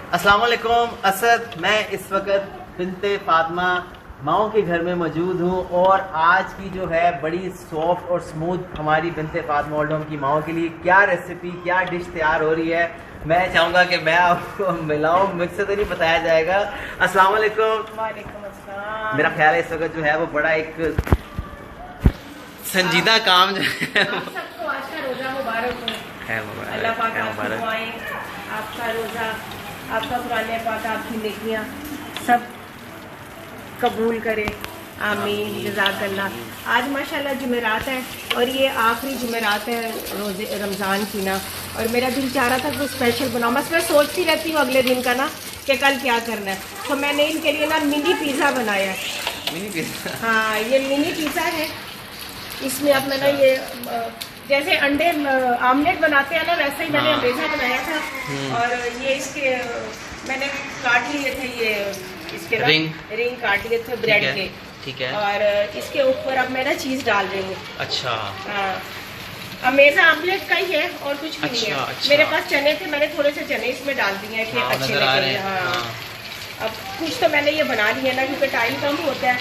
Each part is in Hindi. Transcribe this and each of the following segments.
अस्सलाम वालेकुम असद, मैं इस वक्त बिन्ते फातिमा माओ के घर में मौजूद हूँ और आज की जो है बड़ी सॉफ्ट और स्मूथ हमारी बिन्ते फातिमा ओल्ड होम की माओ के लिए क्या रेसिपी, क्या डिश तैयार हो रही है, मैं चाहूँगा कि मैं आपको मिलाऊँ, मुझसे तो नहीं बताया जाएगा। अस्सलाम वालेकुम। वालेकुम अस्सलाम। मेरा ख्याल है इस वक्त जो है वो बड़ा एक संजीदा काम जो है सबको आज का रोजा मुबारक हो। है अल्लाह पाक है आपकी मुबारक। दुआएं, आपका रोजा, आपका कुरान पाक, आपकी नेकियां सब कबूल करे। आमीन जज़ाकल्लाह। आज माशाल्लाह जुमेरात है और ये आखिरी जुमेरात है रोजे रमज़ान की ना, और मेरा दिल चाह रहा था कि स्पेशल बनाऊँ। बस मैं सोचती रहती हूँ अगले दिन का ना कि कल क्या करना है, तो मैंने इनके लिए ना मिनी पिज़्ज़ा बनाया है। Mini pizza? हाँ, ये मिनी पिज़्ज़ा है। इसमें अब मैंने ये जैसे अंडे आमलेट बनाते हैं ना, वैसे ही मैंने अंडेजा बनाया था। और ये इसके मैंने काट लिए थे, ये इसके रिंग काट लिए थे ब्रेड के। ठीक है। और इसके ऊपर अब मैं ना चीज़ डाल रही हूँ। अच्छा। हाँ, अमेज़ा आमलेट का ही है और कुछ भी नहीं है। अच्छा। मेरे पास चने थे, मैंने थोड़े से चने इसमें डाल दिए हैं कि अच्छे लगेंगे। हाँ, अब कुछ तो मैंने ये बना लिया ना, क्योंकि टाइम कम होता है,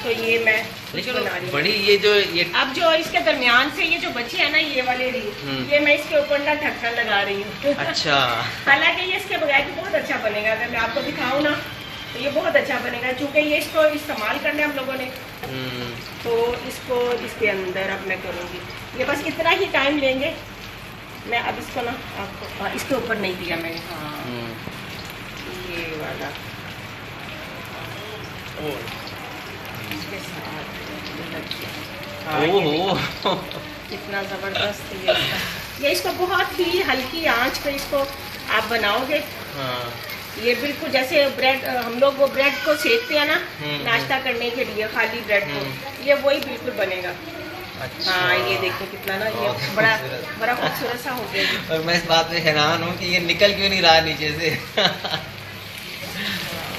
तो ये मैं बना रही हूँ। बड़ी ये अब जो इसके दरमियान से ये जो बची है ना, ये वाले रिंग, ये मैं इसके ऊपर ना ढक्कन लगा रही हूँ। अच्छा। हालांकि ये इसके बगैर भी बहुत अच्छा बनेगा, अगर मैं आपको दिखाऊँ ना तो ये बहुत अच्छा बनेगा, क्योंकि ये इसको इस्तेमाल करना है हम लोगों ने, तो इसको इसके अंदर अब मैं करूँगी। ये बस इतना ही टाइम लेंगे। मैं अब इसको ना आपको इसके ऊपर नहीं दिया मैंने। हाँ, ये वाला इसके साथ ओहो कितना ज़बरदस्त है ये इसको बहुत ही हल्की आंच पे इसको आप बनाओगे। हाँ। ये बिल्कुल जैसे ब्रेड, हम लोग वो ब्रेड को सेकते हैं ना नाश्ता करने के लिए, खाली ब्रेड को, ये वही बिल्कुल बनेगा। अच्छा। हाँ, ये देखो कितना ना ये बड़ा खूबसूरत सा हो गया। और मैं इस बात में हैरान हूँ कि ये निकल क्यों नहीं रहा नीचे से।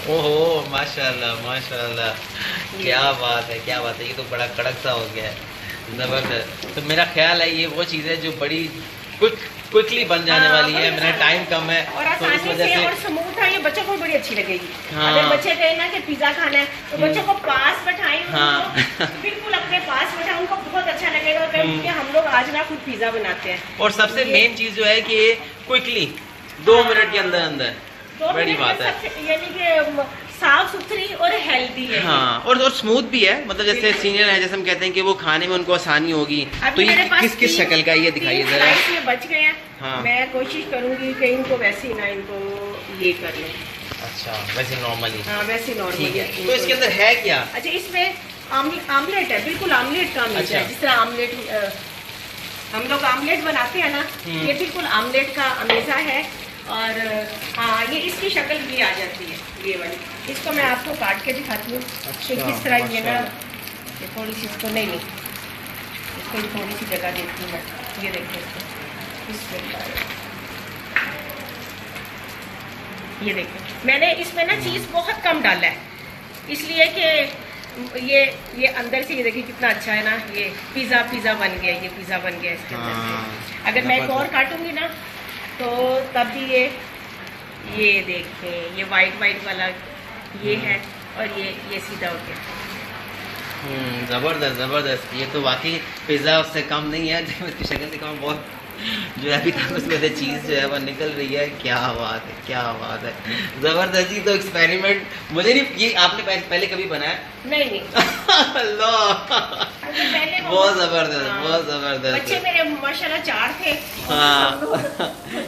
ओहो माशाल्लाह माशाल्लाह, क्या बात है, क्या बात है। ये तो बड़ा कड़क सा हो गया है, ज़बरदस्त। तो मेरा ख्याल है ये वो चीज़ है जो बड़ी क्विकली बन जाने वाली है। मेरा टाइम कम है और तो इस वजह से और स्मूथ है, ये बच्चों को बड़ी अच्छी लगेगी। हाँ। अगर बच्चे कहें ना कि पिज़्ज़ा खाना है तो बच्चों को पास बैठाएं। हाँ। बिल्कुल अपने पास बैठाएं, उनको बहुत अच्छा लगेगा, क्योंकि हम लोग आज ना खुद पिज़्ज़ा बनाते हैं। और सबसे मेन चीज़ जो है कि ये क्विकली 2 मिनट के अंदर अंदर बड़ी बात है, यानी कि साफ सुथरी और हेल्दी है। हाँ, और स्मूथ भी है, मतलब जैसे सीनियर है, जैसे हम कहते हैं कि वो खाने में उनको आसानी होगी। तो ये किस शक्ल का, ये दिखाइए जरा। ये बच गए हैं। हाँ। मैं कोशिश करूंगी कि इनको वैसे ही ना, इनको ये कर लें। अच्छा, वैसे नॉर्मली। हाँ, वैसे नॉर्मली। ठीक है। तो इसके अंदर है क्या? अच्छा, इसमें आमलेट है, बिल्कुल आमलेट का आमलेट है। जिस तरह आमलेट हम लोग आमलेट बनाते हैं ना, ये बिल्कुल आमलेट का अमेज़ा है। और हाँ, ये इसकी शक्ल भी आ जाती है, ये वाली। इसको मैं आपको काट के दिखाती हूँ कि किस तरह ये ना, ये थोड़ी सी इसको नहीं इसको थोड़ी सी जगह देती हूँ मैं। ये देखिए ये देखिए, मैंने इसमें ना चीज़ बहुत कम डाला है, इसलिए कि ये अंदर से ये देखिए कितना अच्छा है ना। ये पिज़्ज़ा बन गया, ये पिज़्ज़ा बन गया इसके अंदर से। अगर मैं एक और काटूंगी ना तो तब भी ये देखें, ये वाइट वाला ये है, और ये सीधा हो गया। ज़बरदस्त। ये तो वाकई पिज़्ज़ा उससे कम नहीं है। इसकी शक्ल दिखाऊँ, बहुत जो है अभी तक उसमें से चीज़ जो है वो निकल रही है। क्या बात है, क्या बात है, ज़बरदस्त। तो एक्सपेरिमेंट मुझे नहीं, ये आपने पहले कभी बनाया? नहीं। बहुत ज़बरदस्त, बहुत ज़बरदस्त। बच्चे मेरे माशाल्लाह 4 थे। हाँ।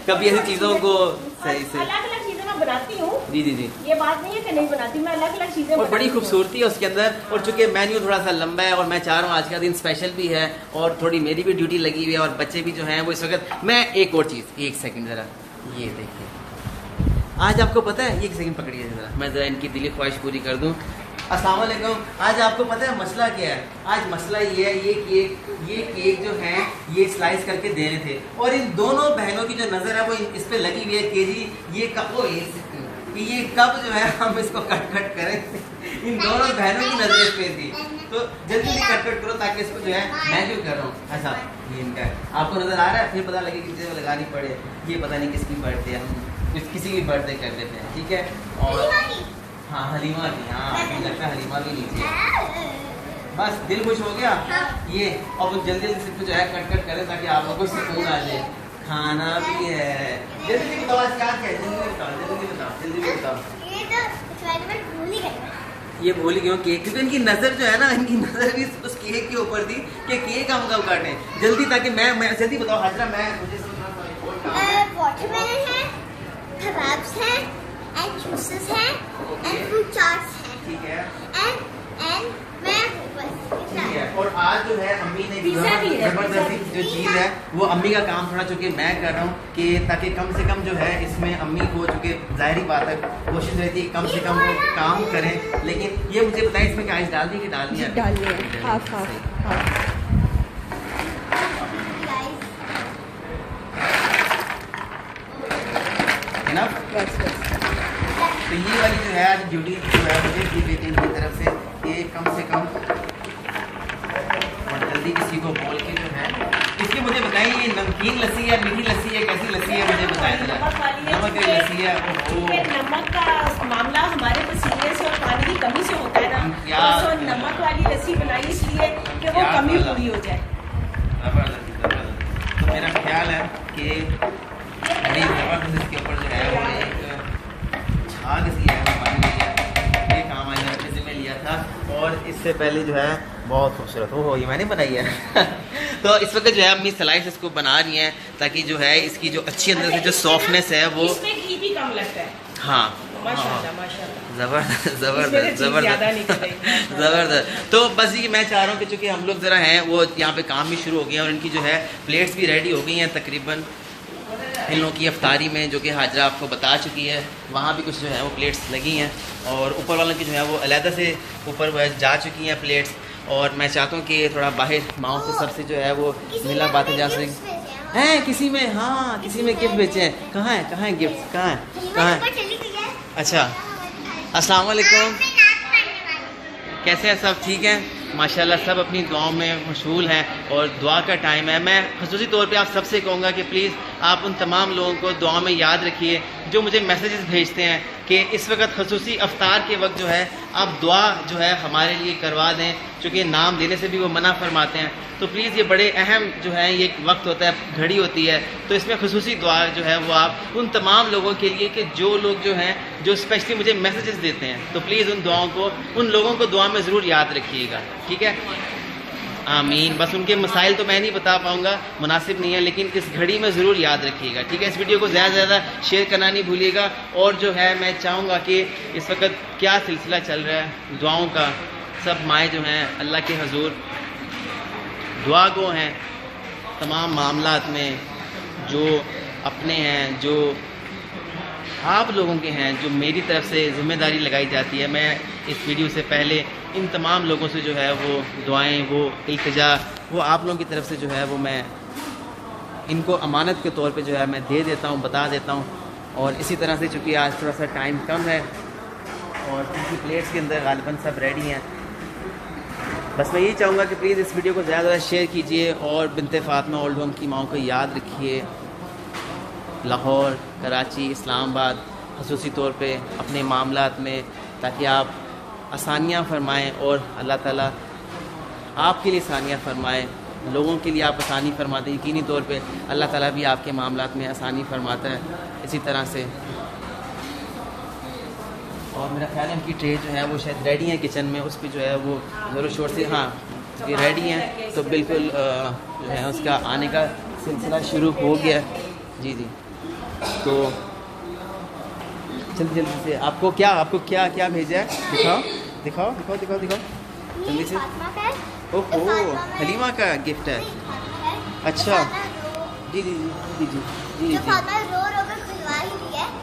कभी ऐसी चीज़ों को सही से अलग-अलग चीज़ें मैं बनाती हूँ। जी। ये बात नहीं है कि नहीं बनाती, मैं अलग-अलग चीज़ें। और बड़ी खूबसूरती है उसके अंदर। और चूंकि मेन्यू थोड़ा सा लंबा है और मैं चाह रहा हूँ आज का दिन स्पेशल भी है और थोड़ी मेरी भी ड्यूटी लगी हुई है और बच्चे भी जो हैं वो इस वक्त। मैं एक और चीज़, एक सेकंड ज़रा ये देखिए, आज आपको पता है, एक सेकंड पकड़िए ज़रा, मैं ज़रा इनकी दिली ख्वाहिश पूरी कर दूँ। अस्सलाम वालेकुम। आज आपको पता है मसला क्या है? आज मसला ये है, ये केक जो है ये स्लाइस करके दे रहे थे, और इन दोनों बहनों की जो नज़र है वो इस पे लगी हुई है कि जी ये कब जो है हम इसको कट करें। इन दोनों बहनों की नजर इस पे थी, तो जल्दी कट करो ताकि इसको जो है मैं क्यों कर रहा हूँ ऐसा। ये इनका आपको नजर आ रहा है, फिर पता लगे कि लगानी पड़े। ये पता नहीं किसकी बर्थडे है, किसी की बर्थडे कर देते हैं, ठीक है। और हाँ हलीमा की, हाँ मुझे लगता है हलीमा भी नीचे। बस दिल खुश हो गया। ये अब जल्दी जल्दी से जो है कट करें ताकि आप लोगों को सुकून आ जाए। खाना भी है, जल्दी बताओ आज क्या है, जल्दी बताओ। ये भूल गई केक, क्योंकि इनकी नज़र जो है ना, इनकी नज़र भी उस केक के ऊपर थी कि केक हम कब काटें जल्दी, ताकि मैं जल्दी बताओ हाजरा, मैं मुझे वाटरमेलन है, कबाब्स हैं, एंड जूसेस हैं, एंड फ्रूट चाट्स हैं, ठीक है, एंड मैं बस इतना है। और आज जो है अम्मी ने जबरदस्ती जो चीज़ है वो अम्मी का काम थोड़ा चूँकि मैं कर रहा हूँ कि ताकि कम से कम जो है इसमें अम्मी को चूँकि ज़ाहिरी बात है कोशिश रहती है कम से कम वो काम करें। लेकिन ये मुझे बताएं इसमें क्या डाल दी कि डालनी है? हाफ हाफ तो ये वाली जो है आज ड्यूटी जो है मुझे दी गई थी इनकी तरफ से कि कम से कम और जल्दी किसी को बोल के जो है इसकी मुझे बताइए ये नमकीन लस्सी है, मीठी लस्सी है, कैसी लस्सी है मुझे बताएं जरा। नमक वाली लस्सी है। नमक का मामला हमारे पसीने से और पानी की कमी से होता है ना, तो नमक वाली लस्सी बनाई इसलिए कि वो कमी पूरी हो जाए। तो मेरा ख्याल है कि बड़ी ज़बरदस्त इसके ऊपर जो है वो एक झाग सी है पानी लिया, ये काम आज मैंने अपने ज़िम्मे लिया था। और इससे पहले जो है बहुत खूबसूरत हो ये मैंने बनाई है तो इस वक्त जो है अम्मी स्लाइस इसको बना रही हैं ताकि जो है इसकी जो अच्छी अंदर से जो सॉफ्टनेस है वो इसमें घी भी कम लगता है। हाँ ज़बरदस्त। तो बस ये मैं चाह रहा हूँ कि चूँकि हम लोग ज़रा हैं वो यहाँ पे काम भी शुरू हो गए हैं और इनकी जो है प्लेट्स भी रेडी हो गई हैं तकरीबन। इन लोगों की अफ्तारी में जो कि हाजरा आपको बता चुकी है वहाँ भी कुछ जो है वो प्लेट्स लगी हैं और ऊपर वालों की जो है वो अलहदा से ऊपर जा चुकी हैं प्लेट्स। और मैं चाहता हूँ कि थोड़ा बाहर माओ से सबसे जो है वो मिला बातें जा सकें हैं किसी में। हाँ किसी में गिफ्ट बेचे हैं। कहाँ है गिफ्ट कहाँ है? अच्छा अस्सलाम वालेकुम, कैसे हैं सब? ठीक हैं माशाल्लाह, सब अपनी दुआओं में मशगूल हैं और दुआ का टाइम है। मैं ख़ुसूसी तौर पे आप सबसे कहूँगा कि प्लीज़ आप उन तमाम लोगों को दुआ में याद रखिए जो मुझे मैसेजेस भेजते हैं कि इस वक्त ख़ुसूसी अफ्तार के वक्त जो है आप दुआ जो है हमारे लिए करवा दें, चूँकि नाम लेने से भी वो मना फरमाते हैं। तो प्लीज़ ये बड़े अहम जो है ये वक्त होता है, घड़ी होती है, तो इसमें ख़ुसूसी दुआ जो है वो आप उन तमाम लोगों के लिए कि जो लोग जो हैं जो स्पेशली मुझे मैसेजेस देते हैं, तो प्लीज़ उन दुआओं को उन लोगों को दुआ में ज़रूर याद रखिएगा, ठीक है? आमीन। बस उनके मसाइल तो मैं नहीं बता पाऊँगा, मुनासिब नहीं है, लेकिन इस घड़ी में ज़रूर याद रखिएगा, ठीक है? इस वीडियो को ज़्यादा से ज़्यादा शेयर करना नहीं भूलिएगा। और जो है मैं चाहूँगा कि इस वक्त क्या सिलसिला चल रहा है दुआओं का, सब माएँ जो हैं अल्लाह के हजूर दुआ गो हैं तमाम मामलात में, जो अपने हैं जो आप लोगों के हैं, जो मेरी तरफ से ज़िम्मेदारी लगाई जाती है। मैं इस वीडियो से पहले इन तमाम लोगों से जो है वो दुआएं, वो इल्तिजा, वो आप लोगों की तरफ से जो है वो मैं इनको अमानत के तौर पे जो है मैं दे देता हूँ, बता देता हूँ। और इसी तरह से चूँकि आज थोड़ा सा टाइम कम है और उनकी प्लेट्स के अंदर गालिबन सब रेडी हैं, बस मैं यही चाहूँगा कि प्लीज़ इस वीडियो को ज़्यादा ज़्यादा शेयर कीजिए और बिनते फ़ातिमा ओल्ड होम की माओं को याद रखिए। लाहौर, कराची, इस्लामाबाद ख़ुसूसी तौर पे अपने मामलात में, ताकि आप आसानियाँ फरमाएँ और अल्लाह ताला आपके लिए आसानियाँ फरमाए, लोगों के लिए आप आसानी फरमाते हैं। यकीनी तौर पे अल्लाह ताला भी आपके मामलात में आसानी फरमाता है इसी तरह से। और मेरा ख्याल है उनकी ट्रे जो है वो शायद रेडी है किचन में, उस पर जो है वो ज़रूर शोर से, हाँ ये रेडी हैं, तो बिल्कुल जो है उसका आने का सिलसिला शुरू हो गया। जी जी, तो जल्दी जल्दी से आपको क्या भेजा है? दिखाओ जल्दी से। ओहो हलीमा का गिफ्ट है। अच्छा जी जी जी जी जी जी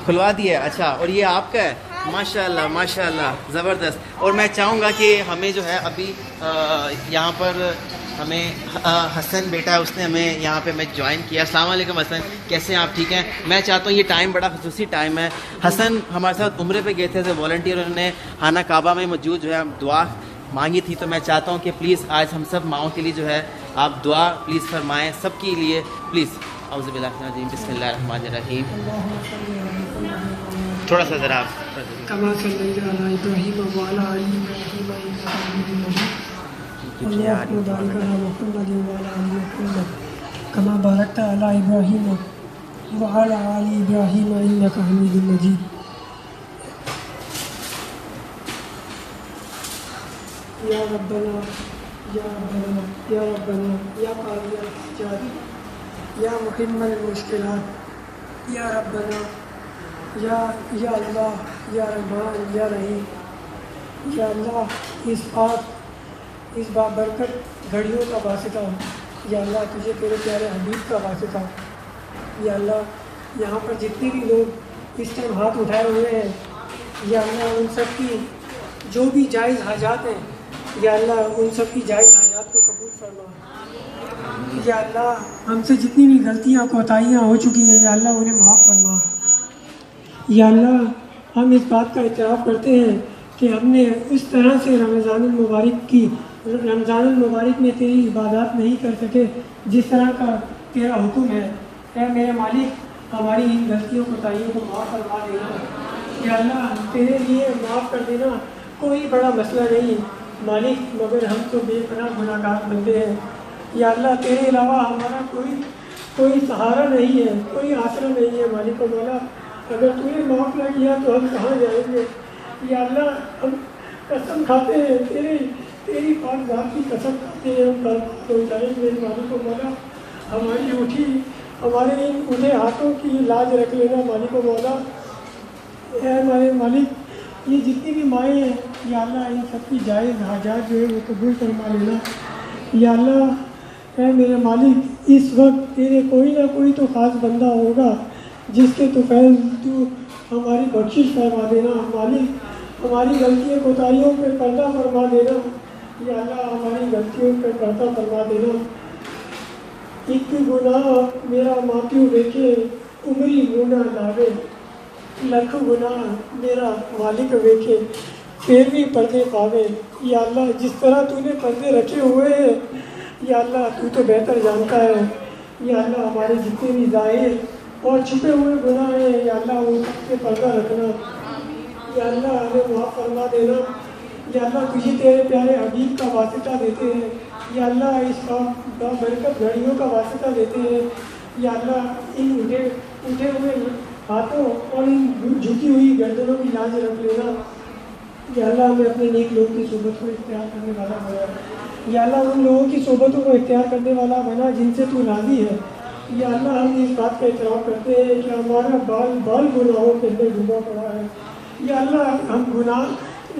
खुलवा दिया। अच्छा, और ये आपका है? माशाल्लाह माशाल्लाह, ज़बरदस्त। और मैं चाहूँगा कि हमें जो है अभी यहाँ पर हमें हसन बेटा है, उसने हमें यहाँ पे मैं ज्वाइन किया। अस्सलाम वालेकुम हसन, कैसे हैं आप? ठीक हैं। मैं चाहता हूँ ये टाइम बड़ा ख़ुसूसी टाइम है। हसन हमारे साथ उम्रे पे गए थे एज ए वॉलंटियर, उन्होंने खाना काबा में मौजूद जो है दुआ मांगी थी, तो मैं चाहता हूँ कि प्लीज़ आज हम सब माओं के लिए जो है आप दुआ प्लीज़ फरमाएँ सबके लिए प्लीज़। औज़ुबिल्लाहिमिनश्शैतानिर्रजीम, बिस्मिल्लाहिर्रहमानिर्रहीम। थोड़ा सा ज़रा कमा सल्लल्लाहु अला इब्राहीम व अला आलि इब्राहीम इन्नका हमीदुम मजीद। अल्लाहुम्मा बारिक अला मुहम्मद व अला आलि मुहम्मद कमा बारकता अला इब्राहीम व अला आलि इब्राहीम इन्नका हमीदुम मजीद। या रब्बना या रब्बना या रब्बना या कादिया जादी या मुहिम्मल मुश्किलात या रब्बना या अल्लाह या रहमान या रहीम। या अल्लाह इस बाबरकत घड़ियों का वास्ता, या अल्लाह तुझे तेरे प्यारे हबीब का वास्ता। या अल्लाह यहाँ पर जितने भी लोग इस टाइम हाथ उठाए हुए हैं, या अल्लाह उन सब की जो भी जायज़ हाजात हैं, या अल्लाह उन सब की जायज़ हाजात को कबूल फरमा। या अल्लाह हमसे जितनी भी गलतियाँ कोताहियाँ हो चुकी हैं, या अल्लाह उन्हें माफ़ फरमा। या अल्लाह हम इस बात का इत्तराफ़ करते हैं कि हमने उस तरह से रमज़ानुल मुबारक में तेरी इबादत नहीं कर सके जिस तरह का तेरा हुक्म है। ऐ मेरे मालिक, हमारी इन गलतियों कोताहियों को माफ़ फरमा देना। या अल्लाह तेरे लिए माफ़ कर देना कोई बड़ा मसला नहीं मालिक, मगर हम तो बेपनाह गुनाहगार बंदे हैं। या अल्लाह तेरे अलावा हमारा कोई सहारा नहीं है, कोई आसरा नहीं है मालिक व मौला। अगर तूने माफ़ ना किया तो हम कहाँ जाएंगे। या अल्लाह हम कसम खाते हैं, तेरी पाक ज़ात की कसम खाते हैं, हम कल हो जाएंगे मालिक व मौला। हमारे इन उठे हाथों की लाज रख लेना मालिक व मौला। हमारे मालिक, ये जितनी भी माएँ हैं, या अल्लाह इन सबकी जायज़ हाजात जो है वो कबूल फरमा लेना। या अल्लाह मेरे मालिक, इस वक्त तेरे कोई ना कोई तो ख़ास बंदा होगा जिसके तो फैज़ तू हमारी बख्शिश फरमा देना मालिक। हमारी गलतियों कोताहियों पर पर्दा फरमा देना। या अल्लाह हमारी गलतियों पर पर्दा फरमा देना। एक गुनाह मेरा मापियो देखे उमरी गुना लावे, लख गुनाह मेरा मालिक वेखे फिर भी पर्दे पावे। या अल्लाह जिस तरह तूने पर्दे रखे हुए हैं, या अल्लाह तू तो बेहतर जानता है। या अल्लाह हमारे जितने भी ज़ाहिर और छुपे हुए गुनाह हैं, या अल्लाह उन सब पे पर्दा रखना। या अल्लाह हमें माफ़ फरमा देना। या अल्लाह तुझे तेरे प्यारे हबीब का वास्ता देते हैं। या अल्लाह इस बरकत घड़ियों का वास्ता देते हैं। या अल्लाह इन उठे हुए हाथों और इन झुकी हुई गर्दनों की लाज रख लेना। या अल्लाह हमें अपने नेक लोगों की सोबत को इख्तियार करने वाला बना। या अल्लाह उन लोगों की सोबतों को इख्तियार करने वाला बना जिनसे तू राज़ी है। या अल्लाह हम इस बात का इतराफ़ करते हैं कि हमारा बाल गुनाहों के अंदर डूबा पड़ा है। या अल्लाह हम गुनाह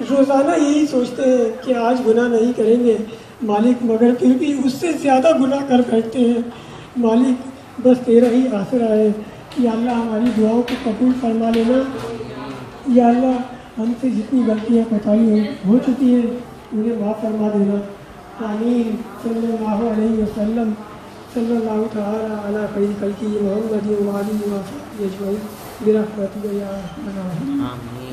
रोज़ाना यही सोचते हैं कि आज गुनाह नहीं करेंगे मालिक, मगर फिर भी उससे ज़्यादा गुनाह कर बैठते हैं मालिक। बस तेरा ही आसरा है। या अल्लाह हमारी दुआओं को कबूल फरमा लेना। या अल्लाह हमसे जितनी गलतियाँ कोताही हो चुकी हैं उन्हें माफ़ फरमा देना। आमीन। सल्लल्लाहु अलैहि वसल्लम। सल्लल्लाहु तआला अला खैरि खल्क़ि मुहम्मद व आलिहि व सहबिहि अजमईन बिरहमतिका या अरहमर राहिमीन। आमीन।